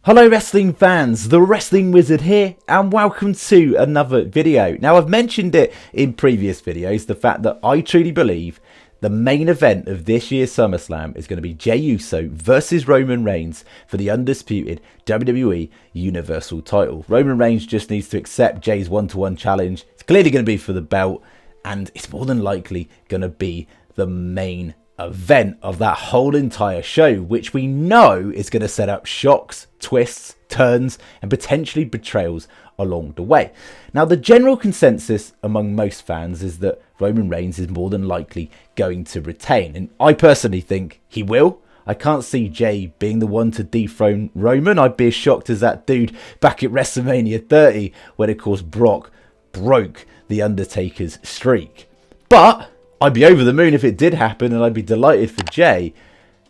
Hello wrestling fans, the Wrestling Wizard here, and welcome to another video. Now, I've mentioned it in previous videos, the fact that I truly believe the main event of this year's SummerSlam is going to be Jey Uso versus Roman Reigns for the Undisputed WWE Universal title. Roman Reigns just needs to accept Jey's one-to-one challenge. It's clearly going to be for the belt, and it's more than likely going to be the main event of that whole entire show, which we know is going to set up shocks, twists, turns, and potentially betrayals along the way. Now, the general consensus among most fans is that Roman Reigns is more than likely going to retain, and I personally think he will. I can't see Jey being the one to dethrone Roman. I'd be as shocked as that dude back at WrestleMania 30 when, of course, Brock broke The Undertaker's streak. But I'd be over the moon if it did happen, and I'd be delighted for Jey.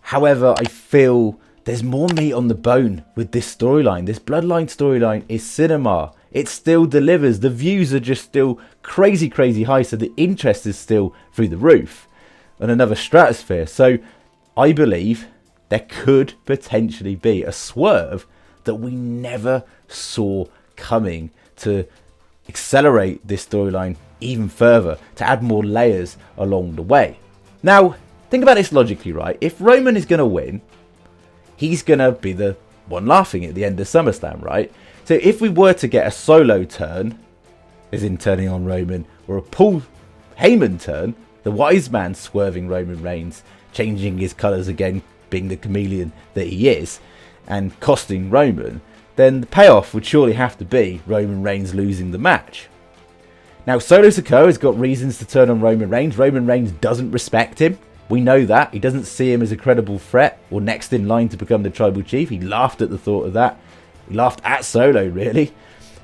However, I feel there's more meat on the bone with this storyline. This Bloodline storyline is cinema. It still delivers. The views are just still crazy high, so the interest is still through the roof on another stratosphere. So I believe there could potentially be a swerve that we never saw coming to accelerate this storyline even further, to add more layers along the way. Now, think about this logically, right? If Roman is going to win, he's going to be the one laughing at the end of SummerSlam, right? So if we were to get a solo turn, as in turning on Roman, or a Paul Heyman turn, the wise man swerving Roman Reigns, changing his colours again, being the chameleon that he is, and costing Roman, then the payoff would surely have to be Roman Reigns losing the match. Now, Solo Sikoa has got reasons to turn on Roman Reigns. Roman Reigns doesn't respect him. We know that. He doesn't see him as a credible threat or next in line to become the tribal chief. He laughed at the thought of that. He laughed at Solo, really.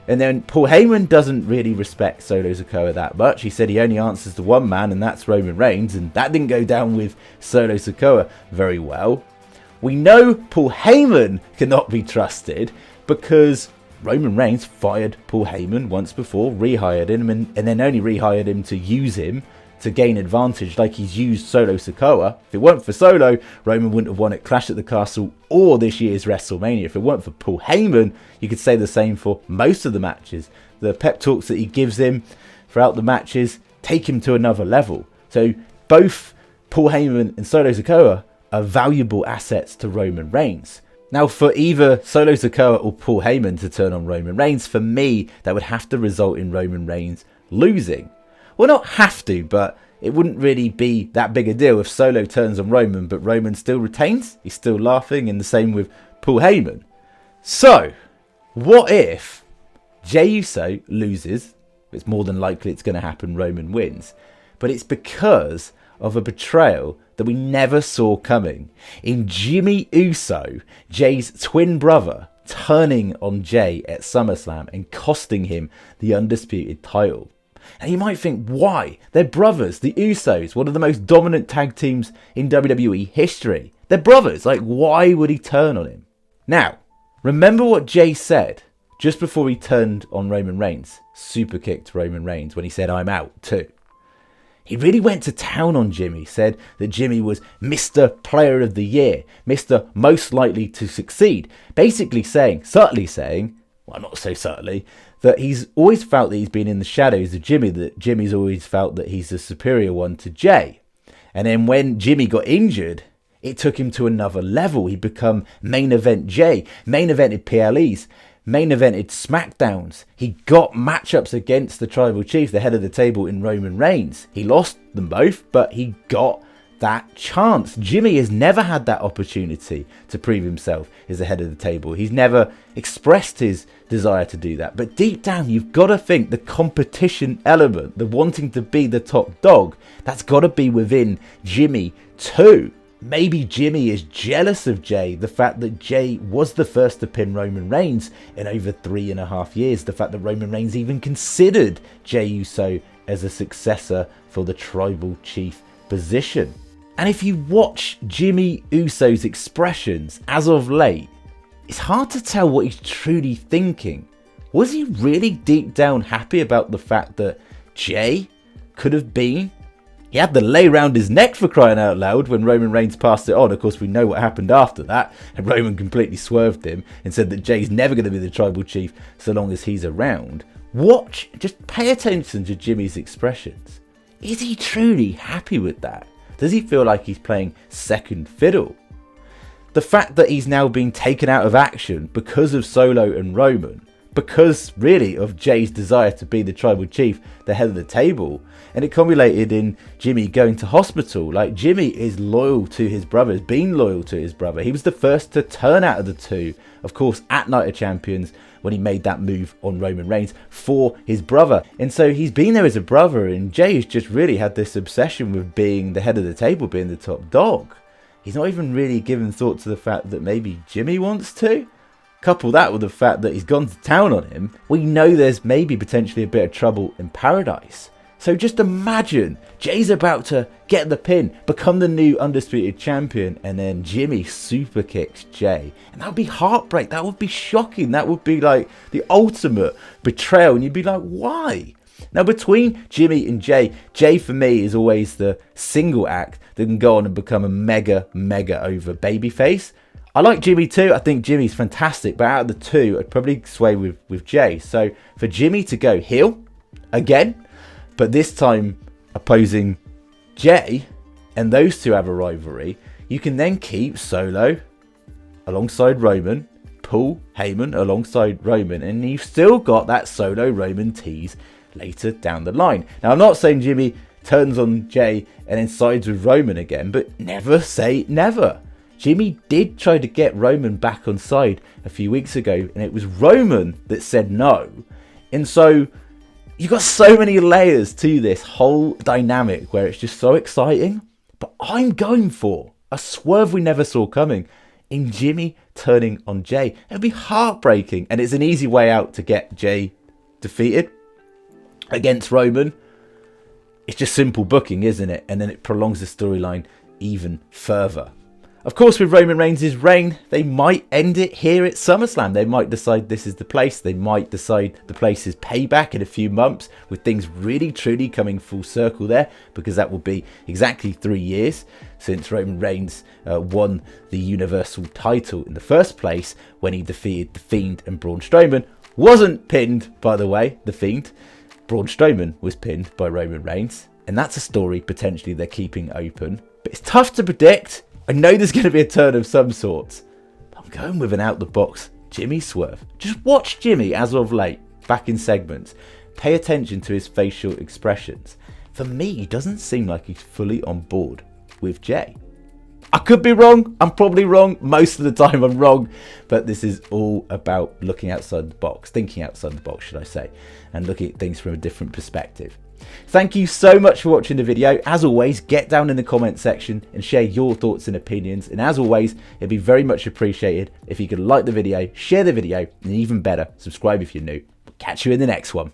And then Paul Heyman doesn't really respect Solo Sikoa that much. He said he only answers to one man, and that's Roman Reigns. And that didn't go down with Solo Sikoa very well. We know Paul Heyman cannot be trusted because Roman Reigns fired Paul Heyman once before, rehired him, and then only rehired him to use him to gain advantage like he's used Solo Sikoa. If it weren't for Solo, Roman wouldn't have won at Clash at the Castle or this year's WrestleMania. If it weren't for Paul Heyman, you could say the same for most of the matches. The pep talks that he gives him throughout the matches take him to another level. So both Paul Heyman and Solo Sikoa are valuable assets to Roman Reigns. Now, for either Solo Sikoa or Paul Heyman to turn on Roman Reigns, for me, that would have to result in Roman Reigns losing. Well, not have to, but it wouldn't really be that big a deal if Solo turns on Roman, but Roman still retains. He's still laughing, and the same with Paul Heyman. So, what if Jey Uso loses? It's more than likely it's going to happen, Roman wins. But it's because of a betrayal that we never saw coming in Jey Uso, Jey's twin brother, turning on Jey at SummerSlam and costing him the Undisputed title. And you might think, why? They're brothers, the Usos, one of the most dominant tag teams in WWE history. They're brothers, like why would he turn on him? Now, remember what Jey said just before he turned on Roman Reigns, super kicked Roman Reigns when he said, "I'm out too." He really went to town on Jimmy, said that Jimmy was Mr. Player of the Year, Mr. Most Likely to Succeed. Basically subtly saying, well, not so subtly, that he's always felt that he's been in the shadows of Jimmy, that Jimmy's always felt that he's the superior one to Jey. And then when Jimmy got injured, it took him to another level. He'd become main event Jey, main evented PLEs, main evented SmackDowns. He got matchups against the tribal chief, the head of the table in Roman Reigns. He lost them both, but he got that chance. Jimmy has never had that opportunity to prove himself as the head of the table. He's never expressed his desire to do that. But deep down, you've got to think the competition element, the wanting to be the top dog, that's got to be within Jimmy too. Maybe Jimmy is jealous of Jey, the fact that Jey was the first to pin Roman Reigns in over 3.5 years, the fact that Roman Reigns even considered Jey Uso as a successor for the tribal chief position. And if you watch Jey Uso's expressions as of late, it's hard to tell what he's truly thinking. Was he really deep down happy about the fact that Jey could have been He had the lay round his neck, for crying out loud, when Roman Reigns passed it on. Of course, we know what happened after that, and Roman completely swerved him and said that Jey's never going to be the tribal chief so long as he's around. Watch, just pay attention to Jimmy's expressions. Is he truly happy with that? Does he feel like he's playing second fiddle? The fact that he's now being taken out of action because of Solo and Roman, because really of Jey's desire to be the tribal chief, the head of the table, and it culminated in Jimmy going to hospital. Like, Jimmy is loyal to his brother, has been loyal to his brother. He was the first to turn out of the two, of course, at Night of Champions, when he made that move on Roman Reigns for his brother. And so he's been there as a brother, and Jey has just really had this obsession with being the head of the table, being the top dog. He's not even really given thought to the fact that maybe Jimmy wants to. Couple that with the fact that he's gone to town on him, we know there's maybe potentially a bit of trouble in paradise. So just imagine, Jey's about to get the pin, become the new Undisputed Champion, and then Jimmy super kicks Jey. And that would be heartbreak, that would be shocking, that would be like the ultimate betrayal, and you'd be like, why? Now, between Jimmy and Jey for me is always the single act that can go on and become a mega over babyface. I like Jimmy too. I think Jimmy's fantastic, but out of the two, I'd probably sway with Jey. So for Jimmy to go heel again, but this time opposing Jey, and those two have a rivalry, you can then keep Solo alongside Roman, Paul Heyman alongside Roman, and you've still got that Solo Roman tease later down the line. Now, I'm not saying Jimmy turns on Jey and then sides with Roman again, but never say never. Jimmy did try to get Roman back on side a few weeks ago, and it was Roman that said no. And so you've got so many layers to this whole dynamic where it's just so exciting. But I'm going for a swerve we never saw coming in Jimmy turning on Jey. It'd be heartbreaking, and it's an easy way out to get Jey defeated against Roman. It's just simple booking, isn't it? And then it prolongs the storyline even further. Of course, with Roman Reigns' reign, they might end it here at SummerSlam. They might decide this is the place. They might decide the place is Payback in a few months, with things really, truly coming full circle there, because that will be exactly 3 years since Roman Reigns won the Universal title in the first place, when he defeated The Fiend and Braun Strowman. Wasn't pinned, by the way, The Fiend. Braun Strowman was pinned by Roman Reigns, and that's a story potentially they're keeping open. But it's tough to predict. I know there's going to be a turn of some sort, but I'm going with an out-the-box Jimmy swerve. Just watch Jimmy as of late, back in segments. Pay attention to his facial expressions. For me, he doesn't seem like he's fully on board with Jey. I could be wrong. I'm probably wrong. Most of the time I'm wrong. But this is all about looking outside the box, thinking outside the box, should I say, and looking at things from a different perspective. Thank you so much for watching the video. As always, get down in the comment section and share your thoughts and opinions. And as always, it'd be very much appreciated if you could like the video, share the video, and even better, subscribe if you're new. Catch you in the next one.